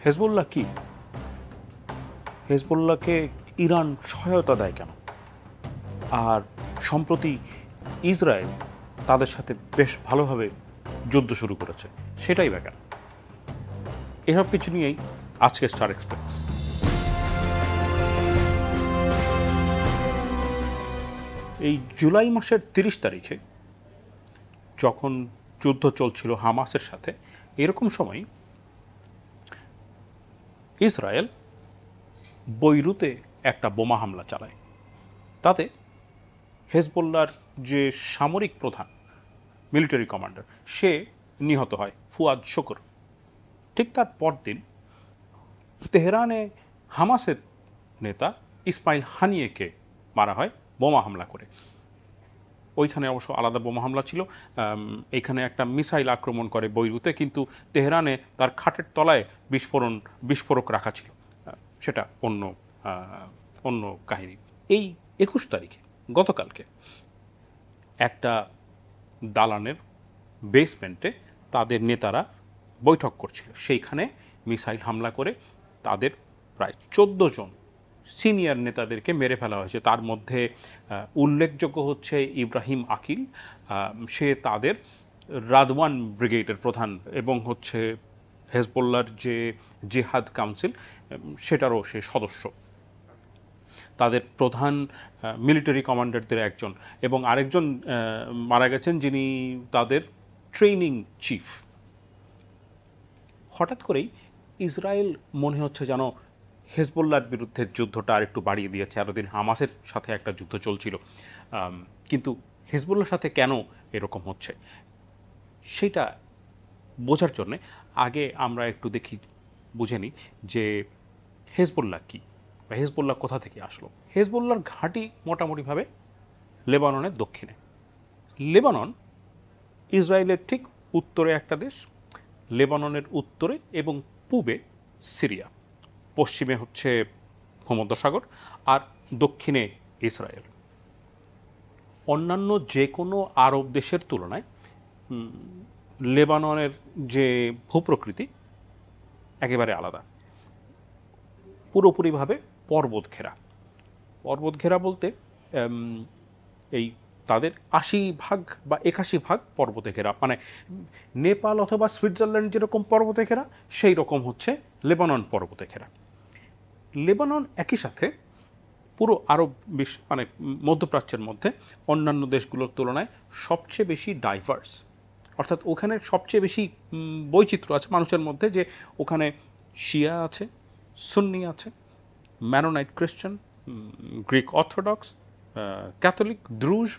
Hezbollah কি? হেজবুল্লাহকে Iran সহায়তা দেয় কেন? আর সম্প্রতি ইসরায়েল তাদের সাথে বেশ ভালোভাবে যুদ্ধ শুরু করেছে, সেটাই বা কেন? এসব কিছু নিয়েই আজকে স্টার এক্সপ্রেস। এই জুলাই মাসের 30 তারিখে যখন যুদ্ধ চলছিল হামাসের সাথে, এরকম সময় ইসরায়েল বৈরুতে একটা বোমা হামলা চালায়। তাতে হেজবুল্লাহর যে সামরিক প্রধান, মিলিটারি কমান্ডার, সে নিহত হয়, ফুয়াদ শুকুর। ঠিক তার পরদিন তেহরানে হামাসের নেতা ইসমাইল হানিয়েকে মারা হয় বোমা হামলা করে। ওইখানে অবশ্য আলাদা বোমা হামলা ছিল, এইখানে একটা মিসাইল আক্রমণ করে বৈরুতে, কিন্তু তেহরানে তার খাটের তলায় বিস্ফোরক রাখা ছিল, সেটা অন্য কাহিনী। এই 21 তারিখে, গতকালকে, একটা দালানের বেসমেন্টে তাদের নেতারা বৈঠক করছিল, সেইখানে মিসাইল হামলা করে তাদের প্রায় 14 জন সিনিয়র নেতাদেরকে মেরে ফেলা হয়েছে। তার মধ্যে উল্লেখযোগ্য হচ্ছে ইব্রাহিম আকিল, সে তাদের রাদওয়ান ব্রিগেডের প্রধান এবং হচ্ছে হেজবুল্লাহর যে জিহাদ কাউন্সিল, সেটারও সে সদস্য। তাদের প্রধান মিলিটারি কমান্ডারদের একজন, এবং আরেকজন মারা গেছেন যিনি তাদের ট্রেনিং চিফ। হঠাৎ করেই ইসরায়েল মনে হচ্ছে যেন হেজবুল্লাহর বিরুদ্ধে যুদ্ধটা আর একটু বাড়িয়ে দিয়েছে। এতদিন হামাসের সাথে একটা যুদ্ধ চলছিল, কিন্তু হেজবুল্লাহর সাথে কেন এরকম হচ্ছে সেটা বোঝার জন্যে আগে আমরা একটু বুঝে নিই যে হেজবুল্লাহ কী বা হেজবুল্লাহ কোথা থেকে আসলো। হেজবুল্লাহর ঘাঁটি মোটামুটিভাবে লেবাননের দক্ষিণে। লেবানন ইসরায়েলের ঠিক উত্তরে একটা দেশ, লেবাননের উত্তরে এবং পূবে সিরিয়া, পশ্চিমে হচ্ছে ভূমধ্যসাগর, আর দক্ষিণে ইসরায়েল। অন্যান্য যে কোনো আরব দেশের তুলনায় লেবাননের যে ভূপ্রকৃতি একেবারে আলাদা, পুরোপুরিভাবে পর্বত ঘেরা বলতে এই তাদের 80% বা 81% পর্বতে ঘেরা, মানে নেপাল অথবা সুইজারল্যান্ড যেরকম পর্বতে ঘেরা, সেই রকম হচ্ছে লেবানন পর্বতে ঘেরা। লেবানন একই সাথে পুরো আরব বিশ্ব, মানে মধ্যপ্রাচ্যের মধ্যে অন্যান্য দেশগুলোর তুলনায় সবচেয়ে বেশি ডাইভার্স, অর্থাৎ ওখানে সবচেয়ে বেশি বৈচিত্র্য আছে মানুষের মধ্যে, যে ওখানে শিয়া আছে, সুন্নি আছে, ম্যানোনাইট খ্রিস্টান, গ্রিক অর্থোডক্স, ক্যাথলিক, দ্রুজ,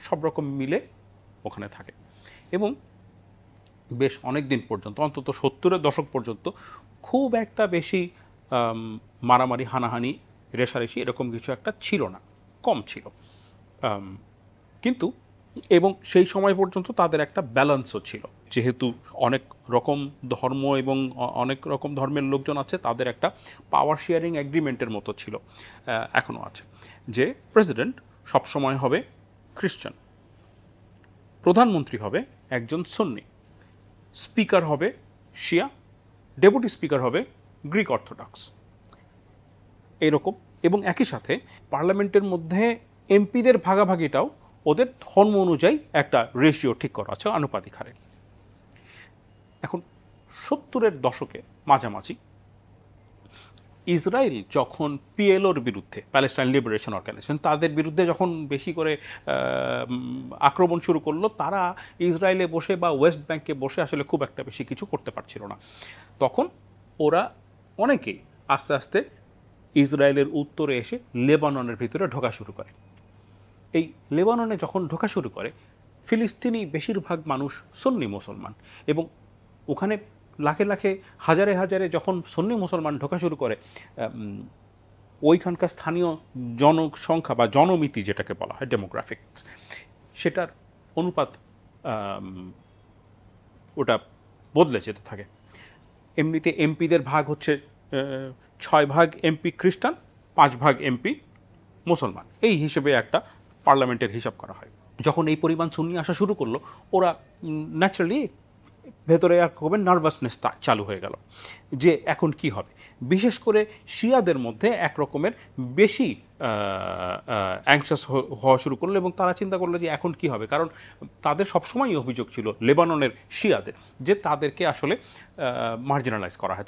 সব রকম মিলে ওখানে থাকে। এবং বেশ অনেক দিন পর্যন্ত, অন্তত 70-এর দশক পর্যন্ত, খুব একটা বেশি মারামারি, হানাহানি, রেশারেশি এরকম কিছু একটা ছিল না, কম ছিল। কিন্তু এবং সেই সময় পর্যন্ত তাদের একটা ব্যালেন্সও ছিল, যেহেতু অনেক রকম ধর্ম এবং অনেক রকম ধর্মের লোকজন আছে, তাদের একটা পাওয়ার শেয়ারিং এগ্রিমেন্টের মতো ছিল, এখনও আছে, যে প্রেসিডেন্ট সবসময় হবে খ্রিস্টান, প্রধানমন্ত্রী হবে একজন সুন্নি, স্পিকার হবে শিয়া, ডেপুটি স্পিকার হবে গ্রিক অর্থোডক্স, এইরকম। এবং একই সাথে পার্লামেন্টের মধ্যে এমপিদের ভাগাভাগিটাও ওদের ধর্ম অনুযায়ী একটা রেশিও ঠিক করা আছে, আনুপাতিক হারে। এখন 70-এর দশকে মাঝামাঝি ইসরায়েল যখন পিএলওর বিরুদ্ধে, প্যালেস্টাইন লিবারেশন অর্গানাইজেশন, তাদের বিরুদ্ধে যখন বেশি করে আক্রমণ শুরু করলো, তারা ইসরায়েলে বসে বা ওয়েস্ট ব্যাংকে বসে আসলে খুব একটা বেশি কিছু করতে পারছিল না। তখন ওরা অনেকেই আস্তে আস্তে ইসরায়েলের উত্তরে এসে লেবাননের ভিতরে ঢোকা শুরু করে। এই লেবাননে যখন ঢোকা শুরু করে, ফিলিস্তিনি বেশিরভাগ মানুষ সুন্নি মুসলমান, এবং ওখানে লাখে লাখে, হাজারে হাজারে যখন সুন্নি মুসলমান ঢোকা শুরু করে, ওইখানকার স্থানীয় জনসংখ্যা বা জনমিতি যেটাকে বলা হয়, ডেমোগ্রাফিক্স, সেটার অনুপাত ওটা বদলে যেতে থাকে। এমনিতে এমপিদের ভাগ হচ্ছে 6 ভাগ এমপি খ্রিস্টান, 5 ভাগ এমপি মুসলমান, এই হিসেবে একটা পার্লামেন্টের হিসাব করা হয়। যখন এই পরিমাণ সুন্নি আসা শুরু করলো, ওরা ন্যাচারালি ভেতরে এক রকমের নার্ভাসনেস চালু হয়ে গেল যে এখন কি হবে। বিশেষ করে শিয়াদের মধ্যে এক রকমের বেশি অ্যাংশাস হওয়া শুরু করলো এবং তারা চিন্তা করলো যে এখন কি হবে, কারণ তাদের সবসময়ই অভিযোগ ছিল লেবাননের শিয়াদের যে তাদেরকে আসলে মার্জিনালাইজ করা হয়,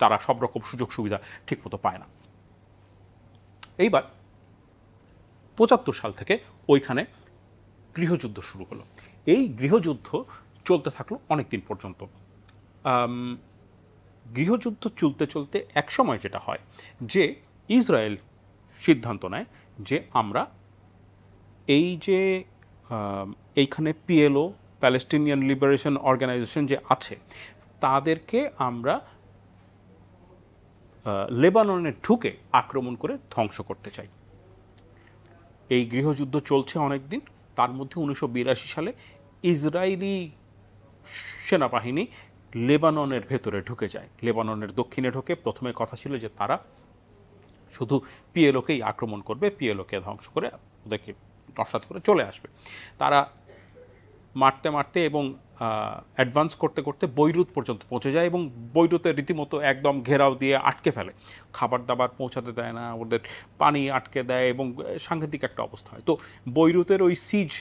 তারা সব রকম সুযোগ সুবিধা ঠিকমতো পায় না। এইবার ৭৫ সাল থেকে ওইখানে গৃহযুদ্ধ শুরু হলো। এই গৃহযুদ্ধ চলতে থাকলো অনেক দিন পর্যন্ত। গৃহযুদ্ধ চলতে চলতে এক সময় যেটা হয় যে ইসরায়েল সিদ্ধান্ত নেয় যে আমরা এই যে এইখানে পিএলও, প্যালেস্টিনিয়ান লিবারেশন অর্গানাইজেশন যে আছে, তাদেরকে আমরা লেবাননে ঢুকে আক্রমণ করে ধ্বংস করতে চাই। এই গৃহযুদ্ধ চলছে অনেক দিন। তার মধ্যে 1982 সালে ইসরায়েলি সেনাবাহিনী লেবাননের ভেতরে ঢুকে যায়, লেবাননের দক্ষিণে ঢুকে। প্রথমে কথা ছিল যে তারা শুধু পিএলওকেই আক্রমণ করবে, পিএলওকে ধ্বংস করে ওদেরকে নস্যাৎ করে চলে আসবে। তারা মারতে মারতে এবং অ্যাডভান্স করতে করতে বৈরুত পর্যন্ত পৌঁছে যায় এবং বৈরুতে রীতিমতো একদম ঘেরাও দিয়ে আটকে ফেলে, খাবার দাবার পৌঁছাতে দেয় না, ওদের পানি আটকে দেয় এবং সাংঘাতিক একটা অবস্থা হয়। তো বৈরুতের ওই সিজ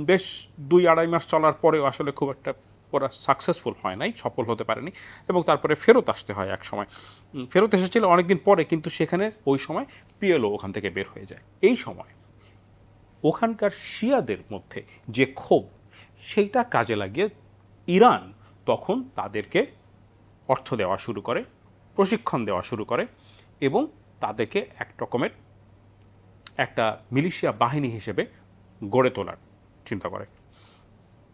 বেশ 2-2.5 মাস চলার পরেও আসলে খুব একটা ওরা সাকসেসফুল হয় নাই, সফল হতে পারেনি এবং তারপরে ফেরত আসতে হয়। এক সময় ফেরত এসেছিল অনেকদিন পরে, কিন্তু সেখানে ওই সময় পিএলও ওখান থেকে বের হয়ে যায়। এই সময় ওখানকার শিয়াদের মধ্যে যে ক্ষোভ, সেইটা কাজে লাগিয়ে ইরান তখন তাদেরকে অর্থ দেওয়া শুরু করে, প্রশিক্ষণ দেওয়া শুরু করে এবং তাদেরকে এক রকমের একটা মিলিশিয়া বাহিনী হিসেবে গড়ে তোলার চিন্তা করে।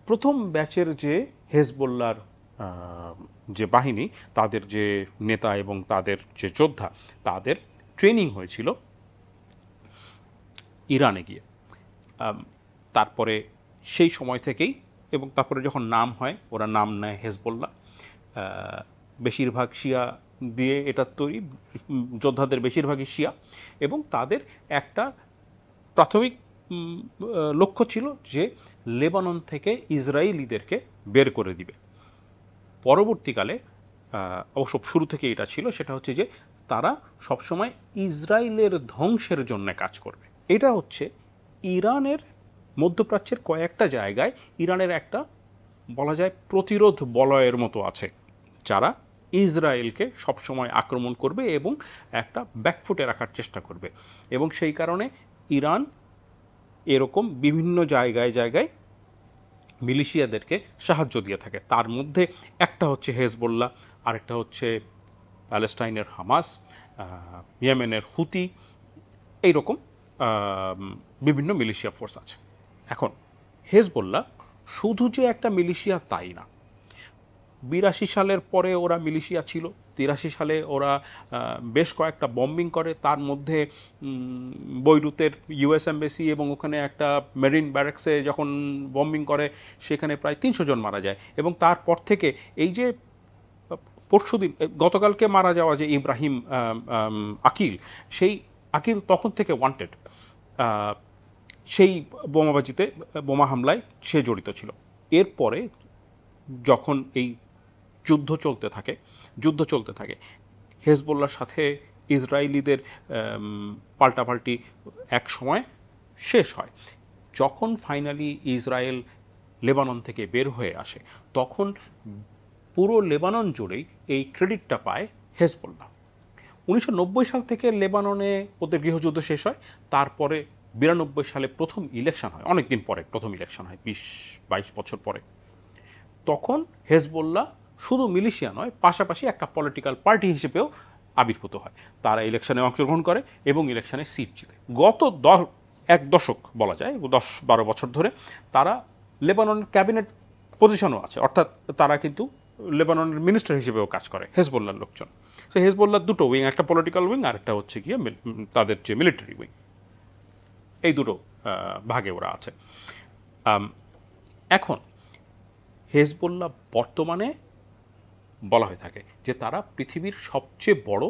প্রথম ব্যাচের যে হেজবোল্লার যে বাহিনী, তাদের যে নেতা এবং তাদের যে যোদ্ধা, তাদের ট্রেনিং হয়েছিল ইরানে গিয়ে। তারপরে সেই সময় থেকেই এবং তারপরে যখন নাম হয়, ওরা নাম নেয় হেজবোল্লাহ। বেশিরভাগ শিয়া দিয়ে এটা তৈরি, যোদ্ধাদের বেশিরভাগই শিয়া এবং তাদের একটা প্রাথমিক লক্ষ্য ছিল যে লেবানন থেকে ইসরায়েলিদেরকে বের করে দিবে। পরবর্তীকালে অবশ্য শুরু থেকে এটা ছিল, সেটা হচ্ছে যে তারা সবসময় ইসরায়েলের ধ্বংসের জন্য কাজ করবে। এটা হচ্ছে ইরানের মধ্যপ্রাচ্যের কয়েকটা জায়গায় ইরানের একটা বলা যায় প্রতিরোধ বলয়ের মতো আছে, যারা ইসরায়েলকে সবসময় আক্রমণ করবে এবং একটা ব্যাকফুটে রাখার চেষ্টা করবে। এবং সেই কারণে ইরান এরকম বিভিন্ন জায়গায় জায়গায় মিলিশিয়াদেরকে সাহায্য দিয়ে থাকে। তার মধ্যে একটা হচ্ছে হেজবোল্লাহ, আরেকটা হচ্ছে প্যালেস্টাইনের হামাস, ইয়েমেনের হুতি, এইরকম বিভিন্ন মিলিশিয়া ফোর্স আছে। এখন হেজবোল্লাহ শুধু যে একটা মিলিশিয়া তাই না, 82 সালের পরে ওরা মিলিশিয়া ছিল। 83 সালে ওরা বেশ কয়েকটা বম্বিং করে, তার মধ্যে বৈরুতের ইউএস এমবেসি এবং ওখানে একটা মেরিন ব্যারেক্সে যখন বম্বিং করে সেখানে প্রায় 300 জন মারা যায়। এবং তারপর থেকে এই যে পরশুদিন গতকালকে মারা যাওয়া যে ইব্রাহিম আকিল, সেই আকিল তখন থেকে ওয়ান্টেড, সেই বোমাবাজিতে, বোমা হামলায় সে জড়িত ছিল। এরপরে যখন এই যুদ্ধ চলতে থাকে হেজবোল্লার সাথে ইসরায়েলিদের পাল্টাপাল্টি এক সময় শেষ হয়। যখন ফাইনালি ইসরায়েল লেবানন থেকে বের হয়ে আসে, তখন পুরো লেবানন জুড়েই এই ক্রেডিটটা পায় হেজবোল্লাহ। 1990 সাল থেকে লেবাননে ওদের গৃহযুদ্ধ শেষ হয়। তারপরে 92 সালে প্রথম ইলেকশন হয়, অনেক দিন পরে প্রথম ইলেকশন হয়, 20-22 বছর পরে। তখন হেজবোল্লাহ শুধু মিলিশিয়া নয়, পাশাপাশি একটা পলিটিক্যাল পার্টি হিসেবেও আবির্ভূত হয়। তারা ইলেকশনে অংশগ্রহণ করে এবং ইলেকশনে সিট জিতে। গত এক দশক বলা যায়, 10-12 বছর ধরে তারা লেবাননের ক্যাবিনেট পজিশনও আছে, অর্থাৎ তারা কিন্তু লেবাননের মিনিস্টার হিসেবেও কাজ করে হেজবোল্লার লোকজন। সো হেজবোল্লার দুটো উইং, একটা পলিটিক্যাল উইং আর একটা হচ্ছে গিয়ে তাদের যে মিলিটারি উইং, এই দুটো ভাগে ওরা আছে। এখন হেজবোল্লাহ বর্তমানে বলা হয়ে থাকে যে তারা পৃথিবীর সবচেয়ে বড়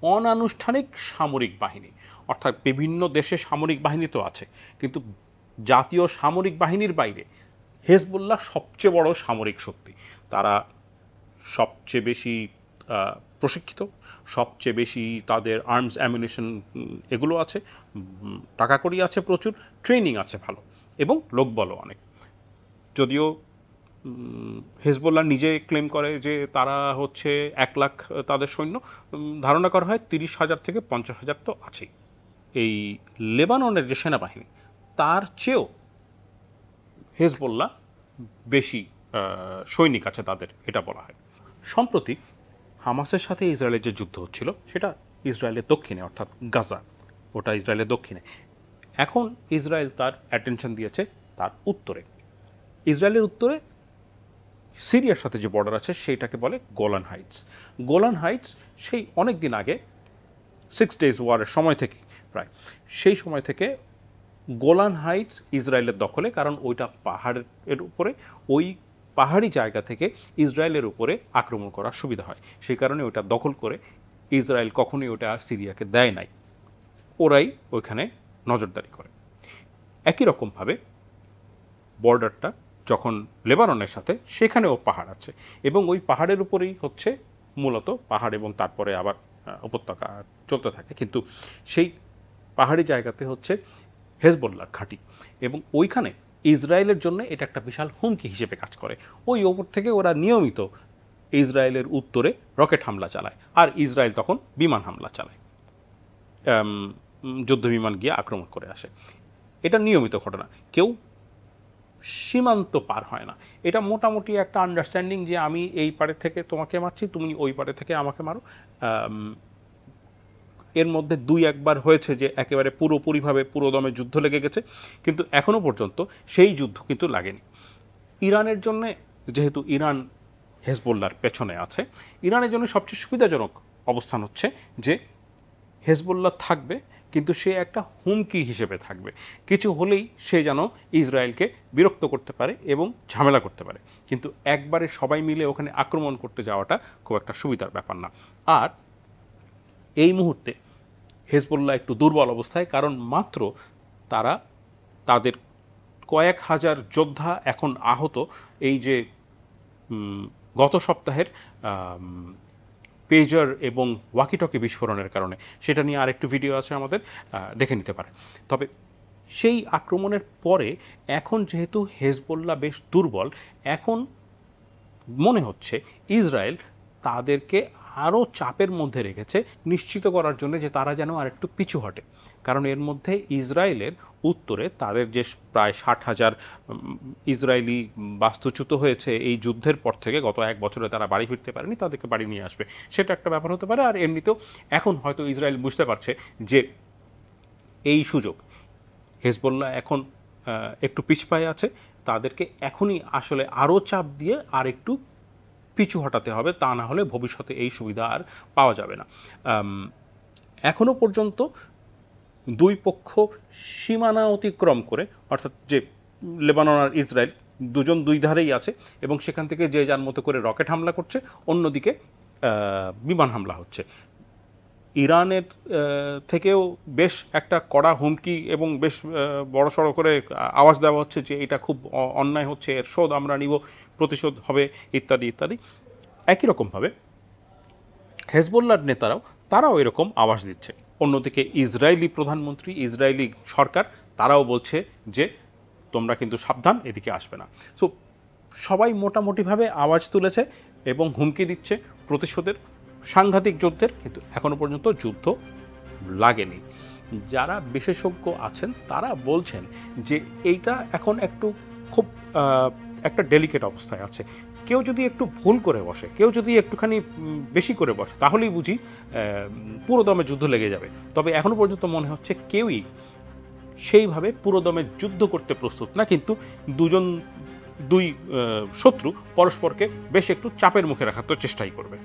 অনানুষ্ঠানিক সামরিক বাহিনী। অর্থাৎ বিভিন্ন দেশে সামরিক বাহিনী তো আছে, কিন্তু জাতীয় সামরিক বাহিনীর বাইরে হেজবুল্লাহ সবচেয়ে বড় সামরিক শক্তি, তারা সবচেয়ে বেশি প্রশিক্ষিত, সবচেয়ে বেশি তাদের আর্মস অ্যামিউনিশন এগুলো আছে, টাকা কড়ি আছে প্রচুর, ট্রেনিং আছে ভালো, এবং লোকবলও অনেক। যদিও হেজবুল্লাহ নিজে ক্লেম করে যে তারা হচ্ছে 1 লাখ তাদের সৈন্য, ধারণা করা হয় 30,000 থেকে 50,000 তো আছেই। এই লেবাননের যে সেনাবাহিনী তার চেয়েও হেজবুল্লাহ বেশি সৈনিক আছে তাদের, এটা বলা হয়। সম্প্রতি হামাসের সাথে ইসরায়েলের যে যুদ্ধ হচ্ছিল সেটা ইসরায়েলের দক্ষিণে, অর্থাৎ গাজা, ওটা ইসরায়েলের দক্ষিণে। এখন ইসরায়েল তার অ্যাটেনশন দিয়েছে তার উত্তরে। ইসরায়েলের উত্তরে সিরিয়ার সাথে যে বর্ডার আছে সেইটাকে বলে গোলান হাইটস। গোলান হাইটস সেই অনেক দিন আগে 6 days ওয়ারের সময় থেকে, প্রায় সেই সময় থেকে গোলান হাইটস ইসরায়েলের দখলে, কারণ ওইটা পাহাড়ের উপরে, ওই পাহাড়ি জায়গা থেকে ইসরায়েলের উপরে আক্রমণ করার সুবিধা হয়, সেই কারণে ওটা দখল করে ইসরায়েল কখনোই ওটা আর সিরিয়াকে দেয় নাই, ওরাই ওইখানে নজরদারি করে। একই রকমভাবে বর্ডারটা যখন লেবাননের সাথে, সেখানেও পাহাড় আছে, এবং ওই পাহাড়ের উপরেই হচ্ছে মূলত পাহাড়, এবং তারপরে আবার উপত্যকা চলতে থাকে, কিন্তু সেই পাহাড়ি জায়গাতে হচ্ছে হেজবুল্লাহর ঘাঁটি, এবং ওইখানে ইসরায়েলের জন্য এটা একটা বিশাল হুমকি হিসেবে কাজ করে। ওই ওপর থেকে ওরা নিয়মিত ইসরায়েলের উত্তরে রকেট হামলা চালায়, আর ইসরায়েল তখন বিমান হামলা চালায়, যুদ্ধ বিমান গিয়ে আক্রমণ করে আসে। এটা নিয়মিত ঘটনা, কেউ সীমান্ত পার হয় না। এটা মোটামুটি একটা আন্ডারস্ট্যান্ডিং যে আমি এই পারে থেকে তোমাকে মারছি, তুমি ওই পারে থেকে আমাকে মারো। এর মধ্যে 2-1 বার হয়েছে যে একেবারে পুরোপুরিভাবে পুরোদমে যুদ্ধ লেগে গেছে, কিন্তু এখনও পর্যন্ত সেই যুদ্ধ কিন্তু লাগেনি। ইরানের জন্যে, যেহেতু ইরান হেজবুল্লাহর পেছনে আছে, ইরানের জন্য সবচেয়ে সুবিধাজনক অবস্থান হচ্ছে যে হেজবুল্লাহ থাকবে, কিন্তু সে একটা হুমকি হিসেবে থাকবে, কিছু হলেই সে যেন ইসরায়েলকে বিরক্ত করতে পারে এবং ঝামেলা করতে পারে, কিন্তু একবারে সবাই মিলে ওখানে আক্রমণ করতে যাওয়াটা খুব একটা সুবিধার ব্যাপার না। আর এই মুহূর্তে হেজবুল্লাহ একটু দুর্বল অবস্থায়, কারণ মাত্র তারা তাদের কয়েক হাজার যোদ্ধা এখন আহত, এই যে গত সপ্তাহের পেজার এবং ওয়াকিটকি বিস্ফোরণের কারণে, সেটা নিয়ে আরেকটু ভিডিও আছে আমাদের, দেখে নিতে পারে। তবে সেই আক্রমণের পরে এখন যেহেতু হেজবুল্লাহ বেশ দুর্বল, এখন মনে হচ্ছে ইসরায়েল তাদেরকে আরও চাপের মধ্যে রেখেছে, নিশ্চিত করার জন্য যে তারা যেন আর একটু পিছু হটে। কারণ এর মধ্যে ইসরায়েলের উত্তরে তাদের যে প্রায় 60,000 ইসরায়েলি বাস্তুচ্যুত হয়েছে এই যুদ্ধের পর থেকে, গত 1 বছরে তারা বাড়ি ফিরতে পারেনি, তাদেরকে বাড়ি নিয়ে আসবে, সেটা একটা ব্যাপার হতে পারে। আর এমনিতেও এখন হয়তো ইসরায়েল বুঝতে পারছে যে এই সুযোগ, হেজবুল্লাহ এখন একটু পিছপায়ে আছে, তাদেরকে এখনই আসলে আরও চাপ দিয়ে আর একটু পিছু হটাতে হবে, তা না হলে ভবিষ্যতে এই সুবিধা আর পাওয়া যাবে না। এখনও পর্যন্ত দুই পক্ষ সীমানা অতিক্রম করে, অর্থাৎ যে লেবানন আর ইসরায়েল দুজন দুই ধারেই আছে, এবং সেখান থেকে যে যার মতো করে রকেট হামলা করছে, অন্যদিকে বিমান হামলা হচ্ছে। ইরানের থেকেও বেশ একটা কড়া হুমকি এবং বেশ বড়সড় করে আওয়াজ দেওয়া হচ্ছে যে এটা খুব অন্যায় হচ্ছে, এর শোধ আমরা নিব, প্রতিশোধ হবে, ইত্যাদি ইত্যাদি। একই রকমভাবে হেজবুল্লাহর তারাও এরকম আওয়াজ দিচ্ছে। অন্যদিকে ইসরায়েলি প্রধানমন্ত্রী, ইসরায়েলি সরকার, তারাও বলছে যে তোমরা কিন্তু সাবধান, এদিকে আসবে না। সো সবাই মোটামুটিভাবে আওয়াজ তুলেছে এবং হুমকি দিচ্ছে প্রতিশোধের, সাংঘাতিক যুদ্ধের, কিন্তু এখনও পর্যন্ত যুদ্ধ লাগেনি। যারা বিশেষজ্ঞ আছেন তারা বলছেন যে এইটা এখন একটু খুব একটা ডেলিকেট অবস্থায় আছে। কেউ যদি একটু ভুল করে বসে, কেউ যদি একটুখানি বেশি করে বসে, তাহলেই বুঝি পুরোদমে যুদ্ধ লেগে যাবে। তবে এখনও পর্যন্ত মনে হচ্ছে কেউই সেইভাবে পুরোদমে যুদ্ধ করতে প্রস্তুত না, কিন্তু দুই শত্রু পরস্পরকে বেশ একটু চাপের মুখে রাখার তো চেষ্টাই করবে।